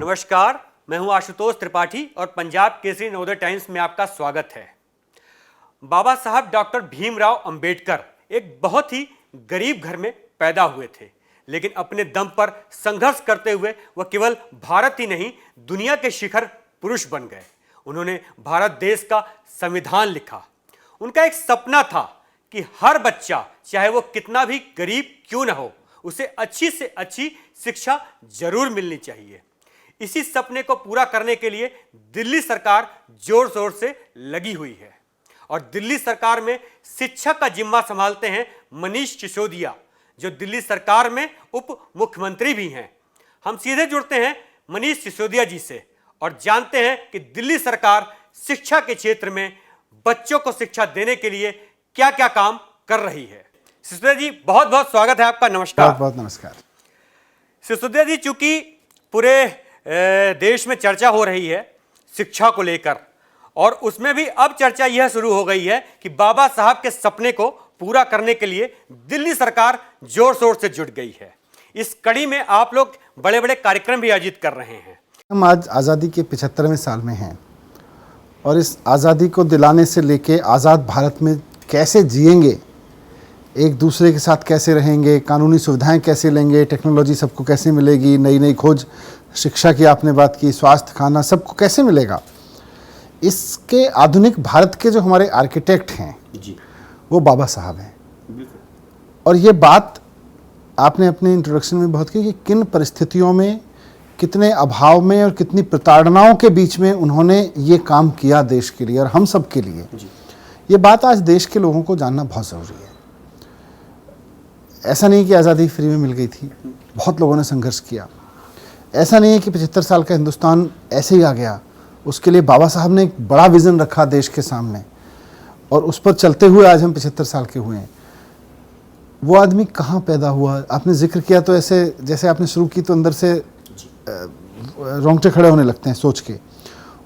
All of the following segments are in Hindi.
नमस्कार, मैं हूं आशुतोष त्रिपाठी और पंजाब केसरी नवोदय टाइम्स में आपका स्वागत है। बाबा साहब डॉक्टर भीमराव अंबेडकर एक बहुत ही गरीब घर में पैदा हुए थे, लेकिन अपने दम पर संघर्ष करते हुए वह केवल भारत ही नहीं दुनिया के शिखर पुरुष बन गए। उन्होंने भारत देश का संविधान लिखा। उनका एक सपना था कि हर बच्चा, चाहे वो कितना भी गरीब क्यों ना हो, उसे अच्छी से अच्छी शिक्षा जरूर मिलनी चाहिए। इसी सपने को पूरा करने के लिए दिल्ली सरकार जोर शोर से लगी हुई है और दिल्ली सरकार में शिक्षा का जिम्मा संभालते हैं मनीष सिसोदिया, जो दिल्ली सरकार में उप मुख्यमंत्री भी हैं। हम सीधे जुड़ते हैं मनीष सिसोदिया जी से और जानते हैं कि दिल्ली सरकार शिक्षा के क्षेत्र में बच्चों को शिक्षा देने के लिए क्या क्या काम कर रही है। सिसोदिया जी, बहुत बहुत स्वागत है आपका। नमस्कार। बहुत बहुत नमस्कार। सिसोदिया जी, चूंकि पूरे देश में चर्चा हो रही है शिक्षा को लेकर और उसमें भी अब चर्चा यह शुरू हो गई है कि बाबा साहब के सपने को पूरा करने के लिए दिल्ली सरकार जोर शोर से जुट गई है। इस कड़ी में आप लोग बड़े बड़े कार्यक्रम भी आयोजित कर रहे हैं। हम आज आज़ादी के 75वें साल में हैं और इस आज़ादी को दिलाने से लेके आज़ाद भारत में कैसे जिएंगे, एक दूसरे के साथ कैसे रहेंगे, कानूनी सुविधाएं कैसे लेंगे, टेक्नोलॉजी सबको कैसे मिलेगी, नई नई खोज, शिक्षा की आपने बात की, स्वास्थ्य, खाना सबको कैसे मिलेगा, इसके आधुनिक भारत के जो हमारे आर्किटेक्ट हैं जी, वो बाबा साहब हैं। और ये बात आपने अपने इंट्रोडक्शन में बहुत की कि किन परिस्थितियों में, कितने अभाव में और कितनी प्रताड़नाओं के बीच में उन्होंने ये काम किया देश के लिए और हम सब के लिए। ये बात आज देश के लोगों को जानना बहुत ज़रूरी है। ऐसा नहीं कि आज़ादी फ्री में मिल गई थी, बहुत लोगों ने संघर्ष किया। ऐसा नहीं है कि 75 साल का हिंदुस्तान ऐसे ही आ गया। उसके लिए बाबा साहब ने एक बड़ा विज़न रखा देश के सामने और उस पर चलते हुए आज हम 75 साल के हुए हैं। वो आदमी कहाँ पैदा हुआ, आपने जिक्र किया तो ऐसे जैसे आपने शुरू की तो अंदर से रोंगटे खड़े होने लगते हैं सोच के।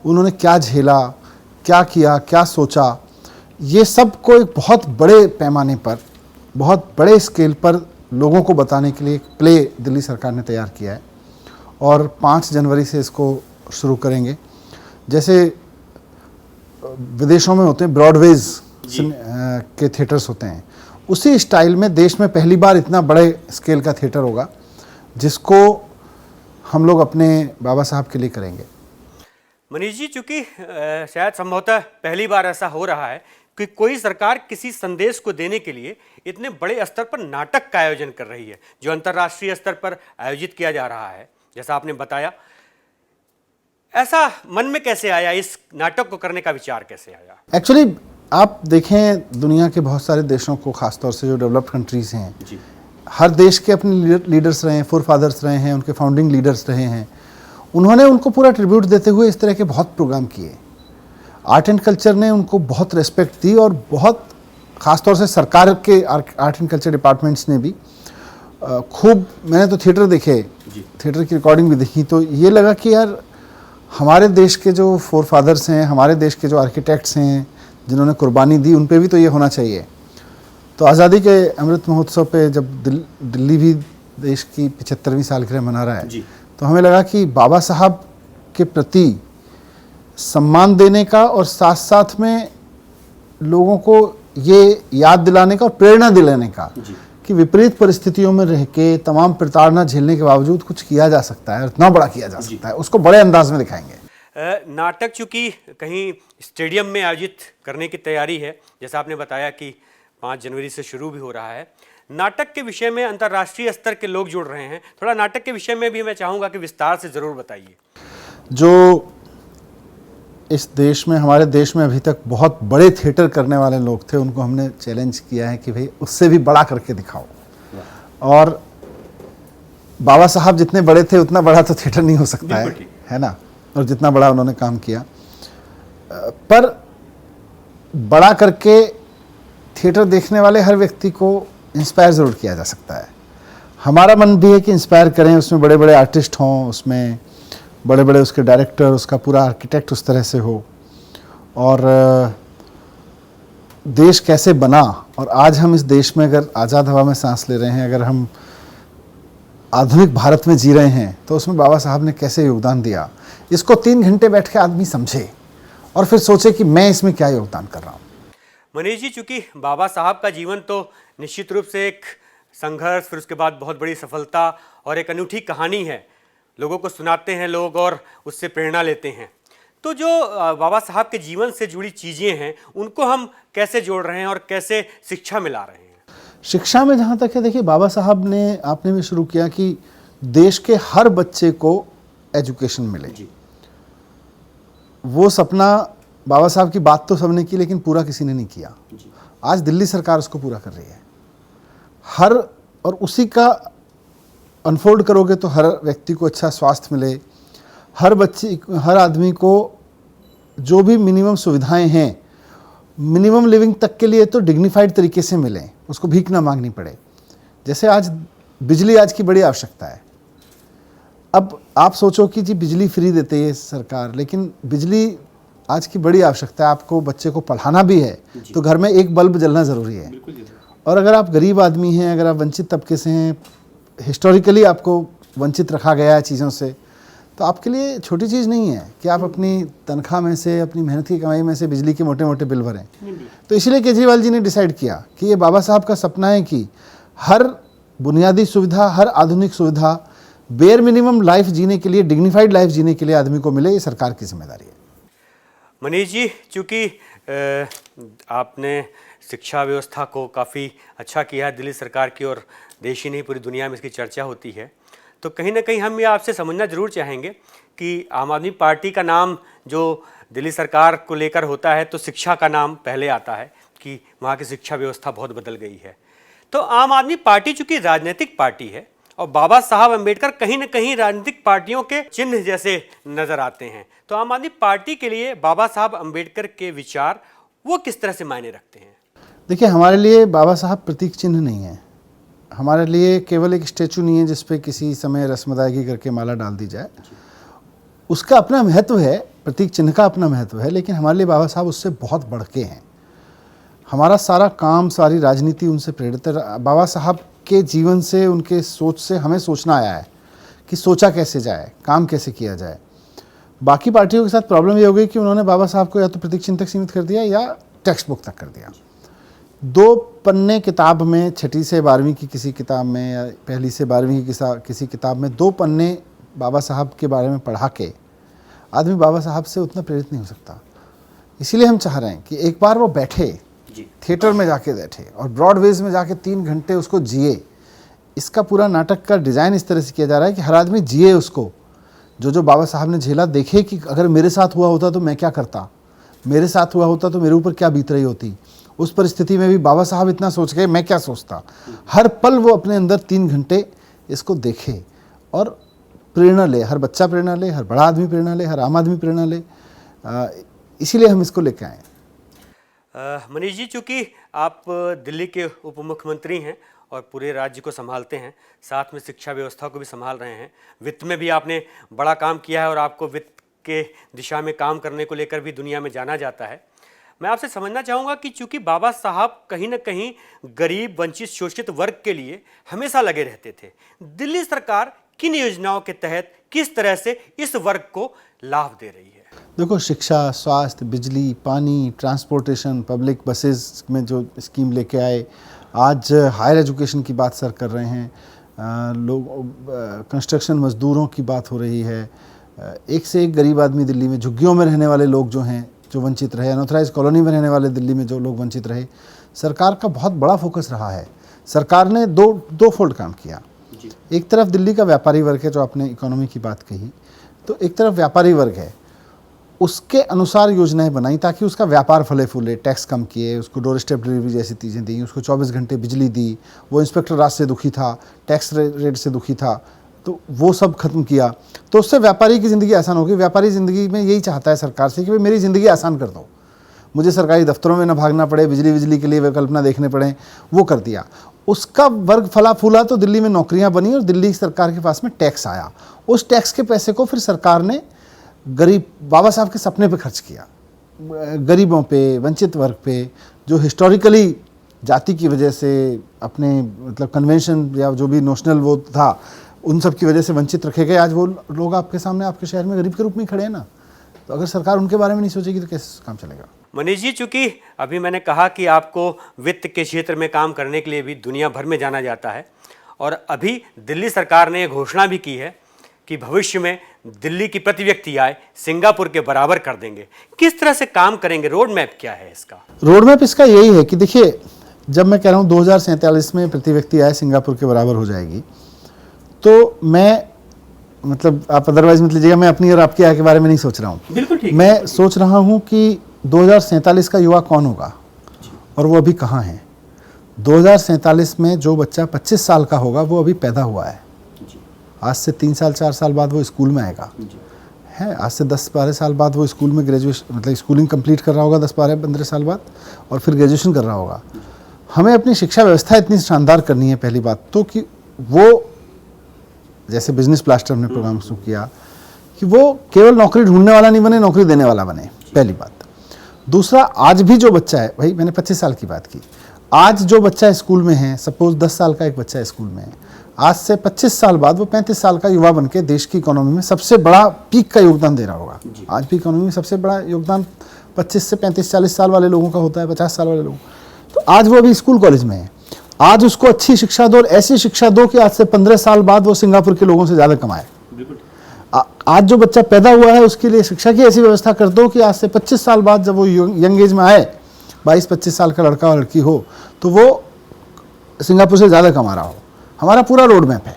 उन्होंने क्या झेला, क्या किया, क्या सोचा, ये सब को एक बहुत बड़े पैमाने पर, बहुत बड़े स्केल पर लोगों को बताने के लिए एक प्ले दिल्ली सरकार ने तैयार किया है और 5 जनवरी से इसको शुरू करेंगे। जैसे विदेशों में होते हैं ब्रॉडवेज के थिएटर्स होते हैं, उसी स्टाइल में देश में पहली बार इतना बड़े स्केल का थिएटर होगा जिसको हम लोग अपने बाबा साहब के लिए करेंगे। मनीष जी, चूंकि शायद संभवतः पहली बार ऐसा हो रहा है कि कोई सरकार किसी संदेश को देने के लिए इतने बड़े स्तर पर नाटक का आयोजन कर रही है, जो अंतर्राष्ट्रीय स्तर पर आयोजित किया जा रहा है, जैसा आपने बताया। ऐसा मन में कैसे आया, इस नाटक को करने का विचार कैसे आया? एक्चुअली आप देखें दुनिया के बहुत सारे देशों को, खासतौर से जो डेवलप्ड कंट्रीज हैं जी, हर देश के अपने लीडर्स रहे हैं, फोर फादर्स रहे हैं, उनके फाउंडिंग लीडर्स रहे हैं। उन्होंने उनको पूरा ट्रिब्यूट देते हुए इस तरह के बहुत प्रोग्राम किए। आर्ट एंड कल्चर ने उनको बहुत रेस्पेक्ट दी और बहुत ख़ासतौर से सरकार के आर्ट एंड कल्चर डिपार्टमेंट्स ने भी खूब, मैंने तो थिएटर देखे, थिएटर की रिकॉर्डिंग भी देखी, तो ये लगा कि यार हमारे देश के जो फोर फादर्स हैं, हमारे देश के जो आर्किटेक्ट्स हैं जिन्होंने कुर्बानी दी, उन पे भी तो ये होना चाहिए। तो आज़ादी के अमृत महोत्सव पे जब दिल्ली भी देश की 75वीं सालगिरह मना रहा है, तो हमें लगा कि बाबा साहब के प्रति सम्मान देने का और साथ साथ में लोगों को ये याद दिलाने का और प्रेरणा दिलाने का कि विपरीत परिस्थितियों में रह के तमाम प्रताड़ना झेलने के बावजूद कुछ किया जा सकता है, इतना बड़ा किया जा सकता है, उसको बड़े अंदाज में दिखाएंगे। नाटक चूंकि कहीं स्टेडियम में आयोजित करने की तैयारी है, जैसा आपने बताया कि 5 जनवरी से शुरू भी हो रहा है। नाटक के विषय में अंतर्राष्ट्रीय स्तर के लोग जुड़ रहे हैं, थोड़ा नाटक के विषय में भी मैं चाहूँगा कि विस्तार से ज़रूर बताइए। जो इस देश में, हमारे देश में अभी तक बहुत बड़े थिएटर करने वाले लोग थे, उनको हमने चैलेंज किया है कि भाई उससे भी बड़ा करके दिखाओ। और बाबा साहब जितने बड़े थे उतना बड़ा तो थिएटर नहीं हो सकता है ना, और जितना बड़ा उन्होंने काम किया, पर बड़ा करके थिएटर देखने वाले हर व्यक्ति को इंस्पायर ज़रूर किया जा सकता है। हमारा मन भी है कि इंस्पायर करें, उसमें बड़े बड़े आर्टिस्ट हों, उसमें बड़े बड़े उसके डायरेक्टर, उसका पूरा आर्किटेक्ट उस तरह से हो, और देश कैसे बना। और आज हम इस देश में अगर आज़ाद हवा में सांस ले रहे हैं, अगर हम आधुनिक भारत में जी रहे हैं, तो उसमें बाबा साहब ने कैसे योगदान दिया, इसको 3 घंटे बैठ के आदमी समझे और फिर सोचे कि मैं इसमें क्या योगदान कर रहा हूँ। मनीष जी, चूंकि बाबा साहब का जीवन तो निश्चित रूप से एक संघर्ष, फिर उसके बाद बहुत बड़ी सफलता और एक अनूठी कहानी है, लोगों को सुनाते हैं लोग और उससे प्रेरणा लेते हैं। तो जो बाबा साहब के जीवन से जुड़ी चीज़ें हैं उनको हम कैसे जोड़ रहे हैं और कैसे शिक्षा में ला रहे हैं? शिक्षा में जहाँ तक है, देखिए बाबा साहब ने, आपने भी शुरू किया कि देश के हर बच्चे को एजुकेशन मिले। वो सपना बाबा साहब की बात तो सबने की, लेकिन पूरा किसी ने नहीं किया। आज दिल्ली सरकार उसको पूरा कर रही है। और उसी का अनफोल्ड करोगे तो हर व्यक्ति को अच्छा स्वास्थ्य मिले, हर आदमी को जो भी मिनिमम सुविधाएं हैं, मिनिमम लिविंग तक के लिए तो डिग्निफाइड तरीके से मिलें, उसको भीख ना मांगनी पड़े। जैसे आज बिजली आज की बड़ी आवश्यकता है। अब आप सोचो कि जी बिजली फ्री देते है सरकार, लेकिन बिजली आज की बड़ी आवश्यकता है। आपको बच्चे को पढ़ाना भी है तो घर में एक बल्ब जलना ज़रूरी है। और अगर आप गरीब आदमी हैं, अगर आप वंचित तबके से हैं, हिस्टोरिकली आपको वंचित रखा गया है चीज़ों से, तो आपके लिए छोटी चीज़ नहीं है कि आप अपनी तनख्वाह में से, अपनी मेहनत की कमाई में से बिजली के मोटे मोटे बिल भरें। तो इसलिए केजरीवाल जी ने डिसाइड किया कि ये बाबा साहब का सपना है कि हर बुनियादी सुविधा, हर आधुनिक सुविधा, बेयर मिनिमम लाइफ जीने के लिए, डिग्निफाइड लाइफ जीने के लिए आदमी को मिले। ये सरकार की जिम्मेदारी है। मनीष जी, चूँकि आपने शिक्षा व्यवस्था को काफ़ी अच्छा किया है दिल्ली सरकार की, और देश ही नहीं पूरी दुनिया में इसकी चर्चा होती है, तो कहीं ना कहीं हम ये आपसे समझना ज़रूर चाहेंगे कि आम आदमी पार्टी का नाम जो दिल्ली सरकार को लेकर होता है तो शिक्षा का नाम पहले आता है कि वहाँ की शिक्षा व्यवस्था बहुत बदल गई है। तो आम आदमी पार्टी चूँकि राजनीतिक पार्टी है और बाबा साहब अम्बेडकर कहीं ना कहीं राजनीतिक पार्टियों के चिन्ह जैसे नज़र आते हैं, तो आम आदमी पार्टी के लिए बाबा साहब अम्बेडकर के विचार वो किस तरह से मायने रखते हैं? देखिए, हमारे लिए बाबा साहब प्रतीक चिन्ह नहीं है। हमारे लिए केवल एक स्टैचू नहीं है जिस पे किसी समय रस्म अदायगी करके माला डाल दी जाए। उसका अपना महत्व है, प्रतीक चिन्ह का अपना महत्व है, लेकिन हमारे लिए बाबा साहब उससे बहुत बढ़ के हैं। हमारा सारा काम, सारी राजनीति उनसे प्रेरित है। बाबा साहब के जीवन से, उनके सोच से हमें सोचना आया है कि सोचा कैसे जाए, काम कैसे किया जाए। बाकी पार्टियों के साथ प्रॉब्लम ये हो गई कि उन्होंने बाबा साहब को या तो प्रतीक चिन्ह तक सीमित कर दिया या टेक्स्ट बुक तक कर दिया। 2 पन्ने किताब में, 6ठी से 12वीं की किसी किताब में या 1ली से 12वीं की किसी किताब में 2 पन्ने बाबा साहब के बारे में पढ़ा के आदमी बाबा साहब से उतना प्रेरित नहीं हो सकता। इसीलिए हम चाह रहे हैं कि एक बार वो बैठे, थिएटर में जाके बैठे और ब्रॉडवेज में जाके 3 घंटे उसको जिए। इसका पूरा नाटक का डिज़ाइन इस तरह से किया जा रहा है कि हर आदमी जिए उसको, जो बाबा साहब ने झेला, देखे कि अगर मेरे साथ हुआ होता तो मैं क्या करता, मेरे साथ हुआ होता तो मेरे ऊपर क्या बीत रही होती। उस परिस्थिति में भी बाबा साहब इतना सोच गए, मैं क्या सोचता। हर पल वो अपने अंदर 3 घंटे इसको देखे और प्रेरणा ले। हर बच्चा प्रेरणा ले, हर बड़ा आदमी प्रेरणा ले, हर आम आदमी प्रेरणा ले। इसीलिए हम इसको लेके आए। मनीष जी, चूँकि आप दिल्ली के उप मुख्यमंत्री हैं और पूरे राज्य को संभालते हैं, साथ में शिक्षा व्यवस्था को भी संभाल रहे हैं, वित्त में भी आपने बड़ा काम किया है और आपको वित्त के दिशा में काम करने को लेकर भी दुनिया में जाना जाता है। मैं आपसे समझना चाहूँगा कि चूँकि बाबा साहब कहीं ना कहीं गरीब, वंचित, शोषित वर्ग के लिए हमेशा लगे रहते थे, दिल्ली सरकार किन योजनाओं के तहत किस तरह से इस वर्ग को लाभ दे रही है? देखो, शिक्षा, स्वास्थ्य, बिजली, पानी, ट्रांसपोर्टेशन, पब्लिक बसेस में जो स्कीम लेके आए, आज हायर एजुकेशन की बात सर कर रहे हैं, लोग कंस्ट्रक्शन मजदूरों की बात हो रही है। एक से एक गरीब आदमी दिल्ली में, झुग्गियों में रहने वाले लोग जो हैं, जो वंचित रहे, अनऑथराइज कॉलोनी में रहने वाले दिल्ली में जो लोग वंचित रहे, सरकार का बहुत बड़ा फोकस रहा है। सरकार ने दो फोल्ड काम किया। एक तरफ दिल्ली का व्यापारी वर्ग है, जो आपने इकोनॉमी की बात कही, तो एक तरफ व्यापारी वर्ग है, उसके अनुसार योजनाएं बनाई ताकि उसका व्यापार फले फूले। टैक्स कम किए, उसको डोर स्टेप डिलीवरी जैसी चीज़ें दी, उसको 24 घंटे बिजली दी। वो इंस्पेक्टर राज से दुखी था, टैक्स रेट से दुखी था, तो वो सब खत्म किया। तो उससे व्यापारी की ज़िंदगी आसान होगी। व्यापारी ज़िंदगी में यही चाहता है सरकार से कि भाई मेरी ज़िंदगी आसान कर दो, मुझे सरकारी दफ्तरों में ना भागना पड़े, बिजली के लिए विकल्प ना देखने पड़े। वो कर दिया। उसका वर्ग फला फूला तो दिल्ली में नौकरियां बनी और दिल्ली सरकार के पास में टैक्स आया। उस टैक्स के पैसे को फिर सरकार ने गरीब, बाबा साहब के सपने पे खर्च किया, गरीबों पे, वंचित वर्ग पे, जो हिस्टोरिकली जाति की वजह से अपने मतलब कन्वेंशन या जो भी नोशनल वो था उन सब की वजह से वंचित रखे गए। आज वो लोग आपके सामने आपके शहर में गरीब के रूप में खड़े हैं ना। तो अगर सरकार उनके बारे में नहीं सोचेगी तो कैसे काम चलेगा। मनीष जी, चूंकि अभी मैंने कहा कि आपको वित्त के क्षेत्र में काम करने के लिए भी दुनिया भर में जाना जाता है, और अभी दिल्ली सरकार ने घोषणा भी की है कि भविष्य में दिल्ली की प्रति व्यक्ति आय सिंगापुर के बराबर कर देंगे। किस तरह से काम करेंगे, रोड मैप क्या है इसका? रोड मैप इसका यही है कि देखिए, जब मैं कह रहा हूँ 2047 में प्रति व्यक्ति आय सिंगापुर के बराबर हो जाएगी, तो मैं मतलब आप अदरवाइज मत लीजिएगा, मैं अपनी और आपकी आय के बारे में नहीं सोच रहा हूँ। बिल्कुल ठीक। मैं सोच रहा हूँ कि 2047 का युवा कौन होगा और वो अभी कहाँ है। 2047 में जो बच्चा 25 साल का होगा वो अभी पैदा हुआ है। आज से 3 साल 4 साल बाद वो स्कूल में आएगा, है। आज से 10-12 साल बाद वो स्कूल में ग्रेजुएशन मतलब स्कूलिंग कंप्लीट कर रहा होगा, 10-12-15 साल बाद, और फिर ग्रेजुएशन कर रहा होगा। हमें अपनी शिक्षा व्यवस्था इतनी शानदार करनी है पहली बात तो, कि वो जैसे बिजनेस प्लास्टर ने प्रोग्राम शुरू किया कि वो केवल नौकरी ढूंढने वाला नहीं बने, नौकरी देने वाला बने, पहली बात। दूसरा, आज भी जो बच्चा है, भाई मैंने 25 साल की बात की, आज जो बच्चा स्कूल में है, सपोज 10 साल का एक बच्चा स्कूल में है, आज से 25 साल बाद वो 35 साल का युवा बनके देश की इकोनॉमी में सबसे बड़ा पीक का योगदान दे रहा होगा। आज भी इकोनॉमी में सबसे बड़ा योगदान 25 से 35-40 साल वाले लोगों का होता है, 50 साल वाले लोगों। तो आज वो अभी स्कूल कॉलेज में है, आज उसको अच्छी शिक्षा दो और ऐसी शिक्षा दो कि आज से 15 साल बाद वो सिंगापुर के लोगों से ज़्यादा कमाए। आज जो बच्चा पैदा हुआ है उसके लिए शिक्षा की ऐसी व्यवस्था कर दो कि आज से 25 साल बाद जब वो यंग एज में आए, 22-25 साल का लड़का और लड़की हो, तो वो सिंगापुर से ज़्यादा कमा रहा हो। हमारा पूरा रोड मैप है।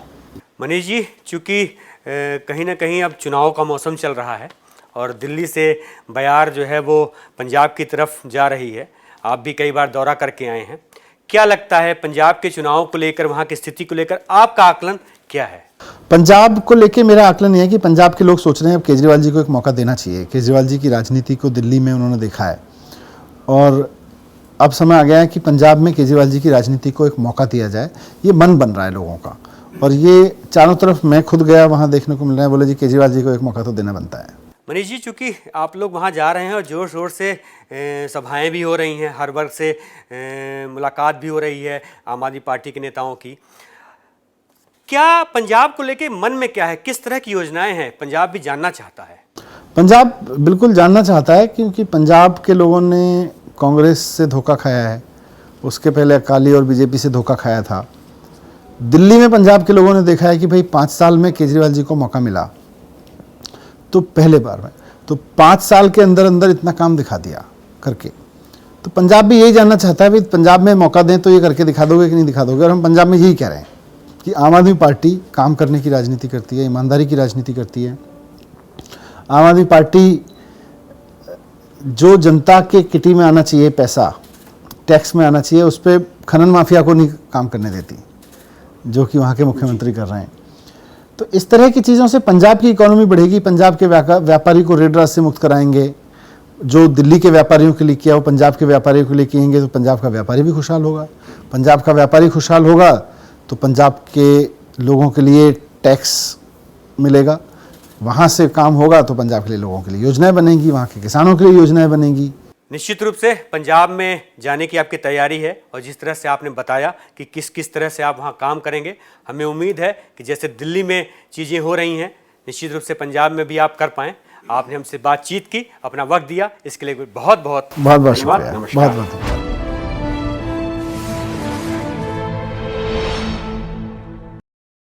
मनीष जी, चूँकि कहीं ना कहीं अब चुनाव का मौसम चल रहा है और दिल्ली से बयार जो है वो पंजाब की तरफ जा रही है, आप भी कई बार दौरा करके आए हैं, क्या लगता है पंजाब के चुनाव को लेकर, वहाँ की स्थिति को लेकर आपका आकलन क्या है? पंजाब को लेके मेरा आकलन ये है कि पंजाब के लोग सोच रहे हैं अब केजरीवाल जी को एक मौका देना चाहिए। केजरीवाल जी की राजनीति को दिल्ली में उन्होंने देखा है और अब समय आ गया है कि पंजाब में केजरीवाल जी की राजनीति को एक मौका दिया जाए। ये मन बन रहा है लोगों का, और ये चारों तरफ, मैं खुद गया वहाँ देखने को मिल रहा है, बोले जी केजरीवाल जी को एक मौका तो देना बनता है। मनीष जी, चूँकि आप लोग वहाँ जा रहे हैं और ज़ोर शोर से सभाएं भी हो रही हैं, हर वर्ग से मुलाकात भी हो रही है आम आदमी पार्टी के नेताओं की, क्या पंजाब को लेके मन में क्या है, किस तरह की योजनाएं हैं? पंजाब भी जानना चाहता है। पंजाब बिल्कुल जानना चाहता है, क्योंकि पंजाब के लोगों ने कांग्रेस से धोखा खाया है, उसके पहले अकाली और बीजेपी से धोखा खाया था। दिल्ली में पंजाब के लोगों ने देखा है कि भाई 5 साल में केजरीवाल जी को मौका मिला, तो पहले बार में तो 5 साल के अंदर अंदर इतना काम दिखा दिया करके, तो पंजाब भी यही जानना चाहता है भाई पंजाब में मौका दें तो ये करके दिखा दोगे कि नहीं दिखा दोगे। और हम पंजाब में यही कह रहे हैं कि आम आदमी पार्टी काम करने की राजनीति करती है, ईमानदारी की राजनीति करती है। आम आदमी पार्टी जो जनता के किटी में आना चाहिए, पैसा टैक्स में आना चाहिए, उस पर खनन माफिया को नहीं काम करने देती, जो कि वहाँ के मुख्यमंत्री कर रहे हैं। तो इस तरह की चीज़ों से पंजाब की इकोनॉमी बढ़ेगी, पंजाब के व्यापारी को रेड राज से मुक्त कराएंगे। जो दिल्ली के व्यापारियों के लिए किया वो पंजाब के व्यापारियों के लिए किएंगे, तो पंजाब का व्यापारी भी खुशहाल होगा। पंजाब का व्यापारी खुशहाल होगा तो पंजाब के लोगों के लिए टैक्स मिलेगा, वहाँ से काम होगा तो पंजाब के लिए लोगों के लिए योजनाएं बनेंगी, वहाँ के किसानों के लिए योजनाएं बनेंगी। निश्चित रूप से पंजाब में जाने की आपकी तैयारी है, और जिस तरह से आपने बताया कि किस किस तरह से आप वहाँ काम करेंगे, हमें उम्मीद है कि जैसे दिल्ली में चीज़ें हो रही हैं, निश्चित रूप से पंजाब में भी आप कर पाएँ। आपने हमसे बातचीत की, अपना वक्त दिया, इसके लिए बहुत बहुत शुक्रिया। बहुत बहुत